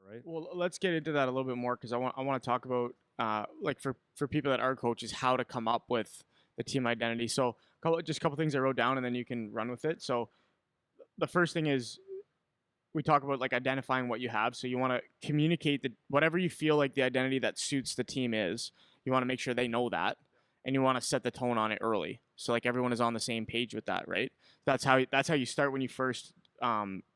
right? Well, let's get into that a little bit more because I want to talk about like for people that are coaches how to come up with the team identity. So just a couple things I wrote down and then you can run with it. So the first thing is we talk about like identifying what you have. So you want to communicate the whatever you feel like the identity that suits the team is. You want to make sure they know that, and you want to set the tone on it early. So like everyone is on the same page with that, right? That's how you start when you first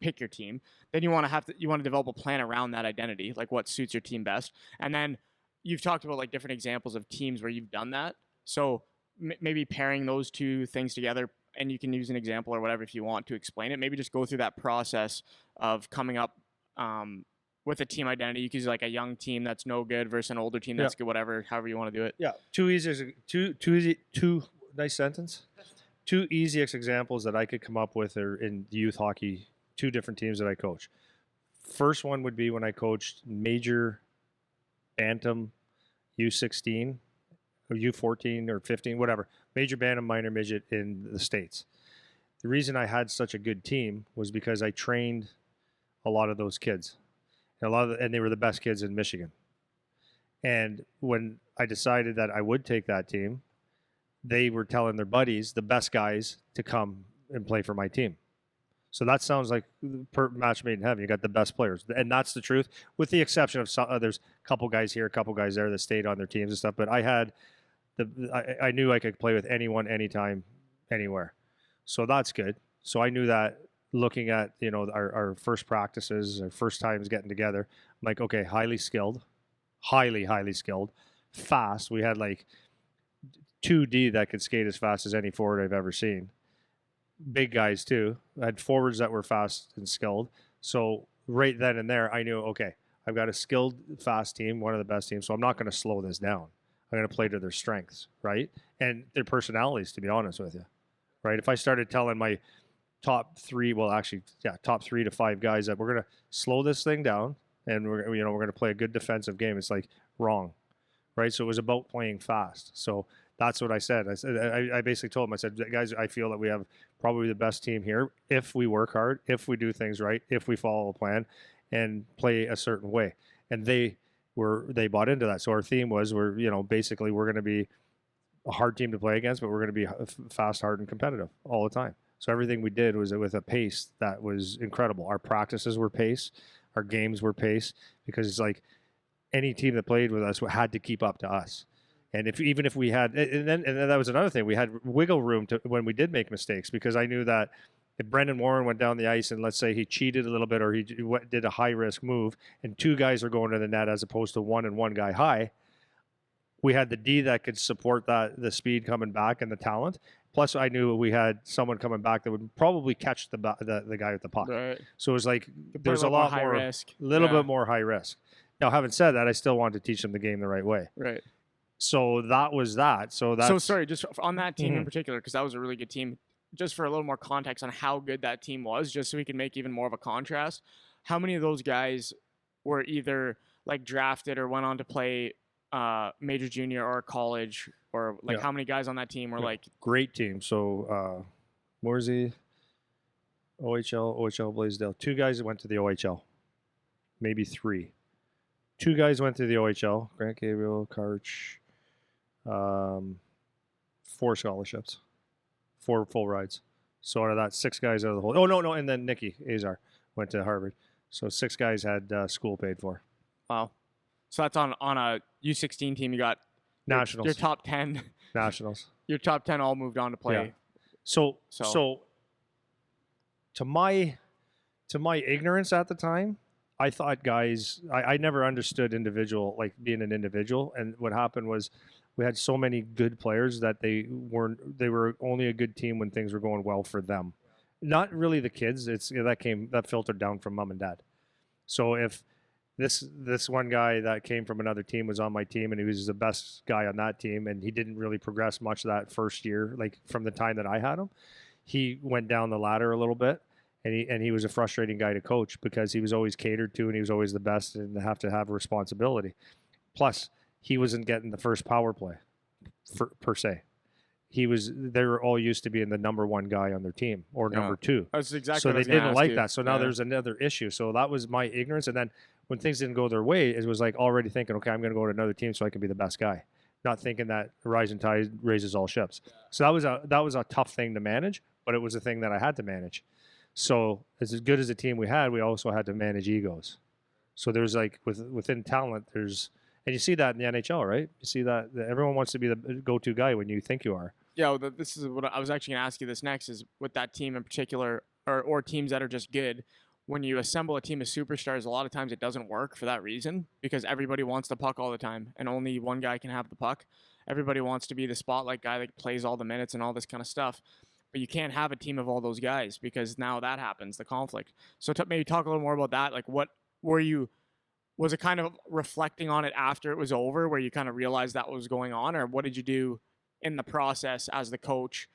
pick your team. Then you want to develop a plan around that identity, like what suits your team best. And then you've talked about like different examples of teams where you've done that. So maybe pairing those two things together, and you can use an example or whatever if you want to explain it. Maybe just go through that process of coming up with a team identity. You can use like a young team that's no good versus an older team that's good, whatever, however you want to do it. Yeah, two nice sentence. Two easiest examples that I could come up with are in youth hockey, two different teams that I coach. First one would be when I coached major bantam U16 or U14 or 15, whatever, major bantam, minor midget in the States. The reason I had such a good team was because I trained a lot of those kids, and they were the best kids in Michigan. And when I decided that I would take that team, they were telling their buddies, the best guys, to come and play for my team. So that sounds like match made in heaven. You got the best players, and that's the truth, with the exception of some. There's a couple guys here, a couple guys there that stayed on their teams and stuff. But I had I knew I could play with anyone, anytime, anywhere. So that's good. So I knew that looking at our first practices, our first times getting together, I'm like, okay, highly skilled, highly skilled, fast. We had like 2D that could skate as fast as any forward I've ever seen. Big guys too. I had forwards that were fast and skilled. So right then and there, I knew, okay, I've got a skilled, fast team, one of the best teams. So I'm not going to slow this down. I'm going to play to their strengths, right? And their personalities, to be honest with you, right? If I started telling my top 3 to 5 guys that we're going to slow this thing down and we're going to play a good defensive game, it's like wrong, right? So it was about playing fast. So that's what I said. I basically told them, I said, guys, I feel that we have probably the best team here if we work hard, if we do things right, if we follow a plan and play a certain way. And they bought into that. So our theme was basically we're going to be a hard team to play against, but we're going to be fast, hard, and competitive all the time. So everything we did was with a pace that was incredible. Our practices were pace, our games were pace, because it's like any team that played with us had to keep up to us. And even if we had, and then that was another thing, we had wiggle room to when we did make mistakes, because I knew that if Brendan Warren went down the ice and let's say he cheated a little bit or he did a high risk move and 2 guys are going to the net as opposed to 1 and 1 guy high, we had the D that could support the speed coming back and the talent. Plus, I knew we had someone coming back that would probably catch the guy with the puck. Right. So it was like there's a lot more, risk. Little bit more high risk. Now, having said that, I still wanted to teach them the game the right way. Right. So that was that. So sorry, just on that team in particular, because that was a really good team. Just for a little more context on how good that team was, just so we can make even more of a contrast. How many of those guys were either like drafted or went on to play major junior or college, or like how many guys on that team were like great team? So Morsey, OHL Blaisdell. 2 guys that went to the OHL, maybe 3. 2 guys went to the OHL. Grant Gabriel, Karch. 4 scholarships, 4 full rides. So out of that, 6 guys out of the whole. Oh no, and then Nicky Azar went to Harvard. So 6 guys had school paid for. Wow. So that's on a U16 team. You got nationals. Your top 10 nationals. Your top 10 all moved on to play. Yeah. So to my ignorance at the time, I thought guys, I never understood individual, like being an individual. And what happened was we had so many good players that they were only a good team when things were going well for them. Not really the kids. That filtered down from mom and dad. So if this one guy that came from another team was on my team and he was the best guy on that team and he didn't really progress much that first year, like from the time that I had him, he went down the ladder a little bit. And he was a frustrating guy to coach because he was always catered to and he was always the best and have to have a responsibility. Plus, he wasn't getting the first power play per se. They were all used to being the number 1 guy on their team or number 2. That's exactly so what they didn't like that. So now there's another issue. So that was my ignorance. And then when things didn't go their way, it was like already thinking, okay, I'm going to go to another team so I can be the best guy, not thinking that rising tide raises all ships. So that was a tough thing to manage, but it was a thing that I had to manage. So as good as a team we had, we also had to manage egos. So there's like within talent, there's and you see that in the NHL, right? You see that everyone wants to be the go-to guy when you think you are. Yeah, well, this is what I was actually going to ask you. This next is with that team in particular, or teams that are just good. When you assemble a team of superstars, a lot of times it doesn't work for that reason because everybody wants the puck all the time, and only one guy can have the puck. Everybody wants to be the spotlight guy that plays all the minutes and all this kind of stuff. But you can't have a team of all those guys because now that happens, the conflict. So maybe talk a little more about that. Like, what were you? Was it kind of reflecting on it after it was over, where you kind of realized that was going on, or what did you do in the process as the coach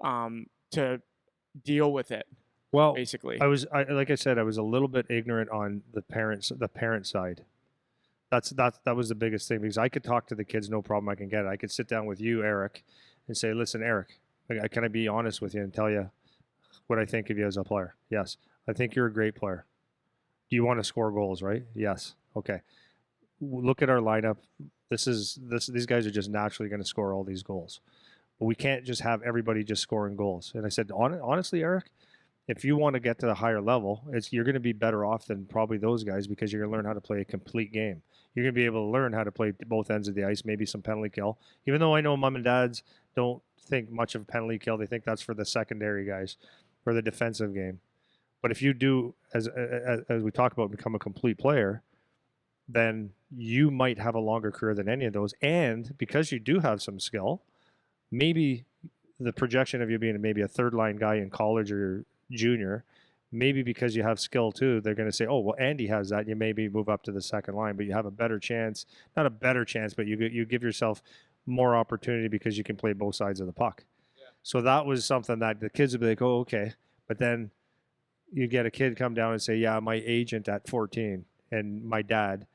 to deal with it? Well, basically, like I said, I was a little bit ignorant on the parent side. That was the biggest thing because I could talk to the kids, no problem. I can get it. I could sit down with you, Eric, and say, listen, Eric, can I be honest with you and tell you what I think of you as a player? Yes, I think you're a great player. Do you want to score goals, right? Yes. Okay. Look at our lineup. These guys are just naturally going to score all these goals. But we can't just have everybody just scoring goals. And I said, honestly, Eric, if you want to get to the higher level, you're going to be better off than probably those guys because you're going to learn how to play a complete game. You're going to be able to learn how to play both ends of the ice, maybe some penalty kill. Even though I know mom and dads don't think much of penalty kill, they think that's for the secondary guys or the defensive game. But if you do, as we talk about, become a complete player, then you might have a longer career than any of those. And because you do have some skill, maybe the projection of you being maybe a third line guy in college or junior, maybe because you have skill too, they're going to say, oh, well, Andy has that. You maybe move up to the second line, but you have a better chance, not a better chance, but you give yourself more opportunity because you can play both sides of the puck. Yeah. So that was something that the kids would be like, oh, okay. But then you get a kid come down and say, yeah, my agent at 14 and my dad,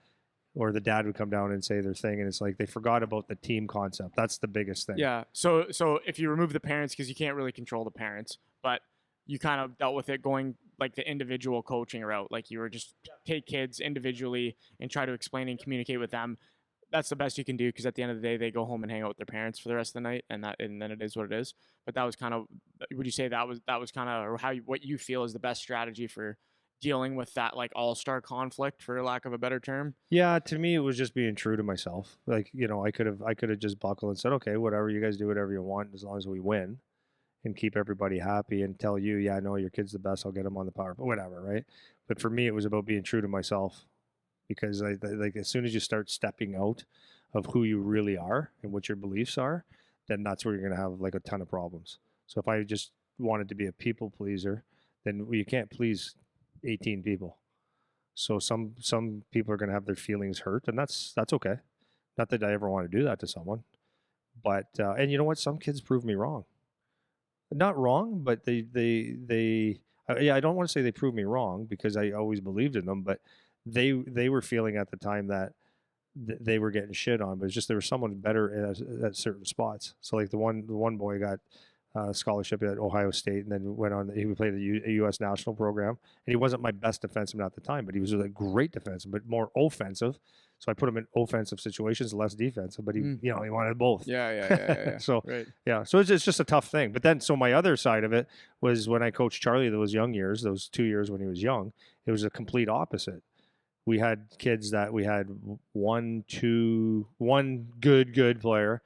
or the dad would come down and say their thing, and it's like they forgot about the team concept. That's the biggest thing. Yeah. So if you remove the parents, because you can't really control the parents, but you kind of dealt with it going like the individual coaching route. Like you were just take kids individually and try to explain and communicate with them. That's the best you can do because at the end of the day, they go home and hang out with their parents for the rest of the night, and then it is what it is. But that was kind of, would you say that was kind of, or what you feel is the best strategy for dealing with that like all-star conflict, for lack of a better term? Yeah, to me, it was just being true to myself. Like, I could have just buckled and said, okay, whatever, you guys do whatever you want as long as we win, and keep everybody happy and tell you, yeah, I know your kid's the best. I'll get him on the power, but whatever, right? But for me, it was about being true to myself. Because like as soon as you start stepping out of who you really are and what your beliefs are, then that's where you're going to have like a ton of problems. So if I just wanted to be a people pleaser, then you can't please 18 people. So some people are going to have their feelings hurt, and that's okay. Not that I ever want to do that to someone, but and you know what? Some kids prove me wrong. Not wrong, but they yeah, I don't want to say they proved me wrong because I always believed in them, but they were feeling at the time that they were getting shit on, but it's just there was someone better at certain spots. So like the one boy got a scholarship at Ohio State and then went on. He played a U.S. national program, and he wasn't my best defenseman at the time, but he was a great defenseman, but more offensive. So I put him in offensive situations, less defensive, but he he wanted both. Yeah. So right. yeah, so it's just a tough thing. But then, so my other side of it was when I coached Charlie those young years, those 2 years when he was young, it was a complete opposite. We had kids that we had one good player,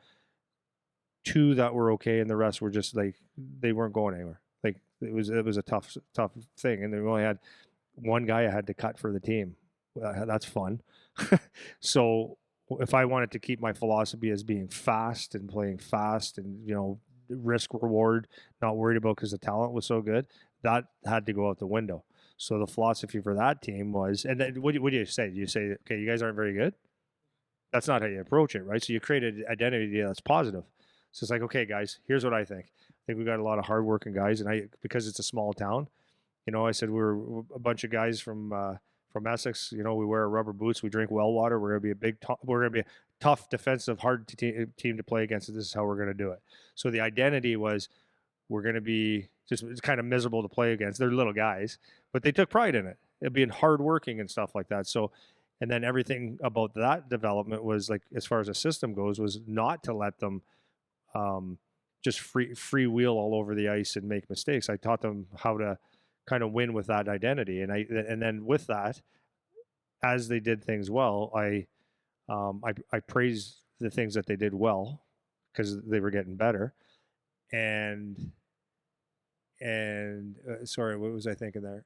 two that were okay, and the rest were just like they weren't going anywhere. Like it was a tough thing, and then we only had one guy I had to cut for the team. That's fun. So if I wanted to keep my philosophy as being fast and playing fast and risk reward, not worried about because the talent was so good, that had to go out the window. So the philosophy for that team was, and then what do you say? Do you say, okay, you guys aren't very good? That's not how you approach it, right? So you create an identity that's positive. So it's like, okay, guys, here's what I think. I think we got a lot of hardworking guys, and because it's a small town, I said we're a bunch of guys from Essex. We wear rubber boots, we drink well water. We're gonna be we're gonna be a tough, defensive, hard team to play against. This is how we're gonna do it. So the identity was, we're going to be it's kind of miserable to play against. They're little guys, but they took pride in it. being hardworking and stuff like that. So, and then everything about that development was like, as far as a system goes, was not to let them um, just free wheel all over the ice and make mistakes. I taught them how to kind of win with that identity, and then with that, as they did things well, I praised the things that they did well because they were getting better, and sorry, what was I thinking there?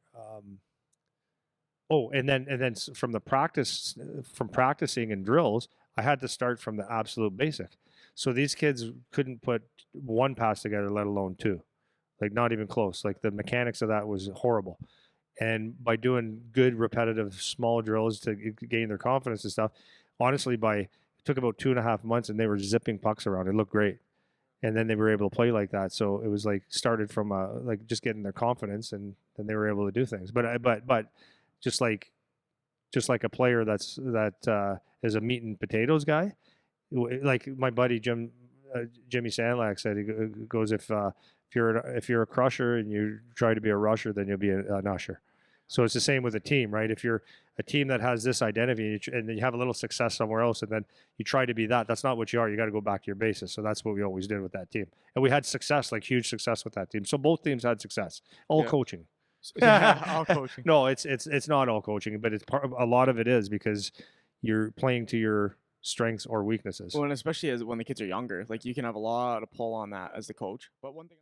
Oh, and then from the practice, from practicing and drills, I had to start from the absolute basic. So these kids couldn't put one pass together, let alone two, like not even close. Like the mechanics of that was horrible. And by doing good repetitive small drills to gain their confidence and stuff, honestly, it took about 2.5 months, and they were zipping pucks around. It looked great, and then they were able to play like that. So it was like started from like just getting their confidence, and then they were able to do things. But just like a player that is a meat and potatoes guy, like my buddy Jimmy Sandlak said, he goes, if you're a crusher and you try to be a rusher, then you'll be an usher. So it's the same with a team, right? If you're a team that has this identity and you have a little success somewhere else, and then you try to be that's not what you are. You got to go back to your basis. So that's what we always did with that team, and we had success, like huge success with that team. So both teams had success, all Yeah. coaching. Yeah, all coaching. No, it's not all coaching, but a lot of it is because you're playing to your strengths or weaknesses. Well, and especially as when the kids are younger, like you can have a lot of pull on that as the coach. But one thing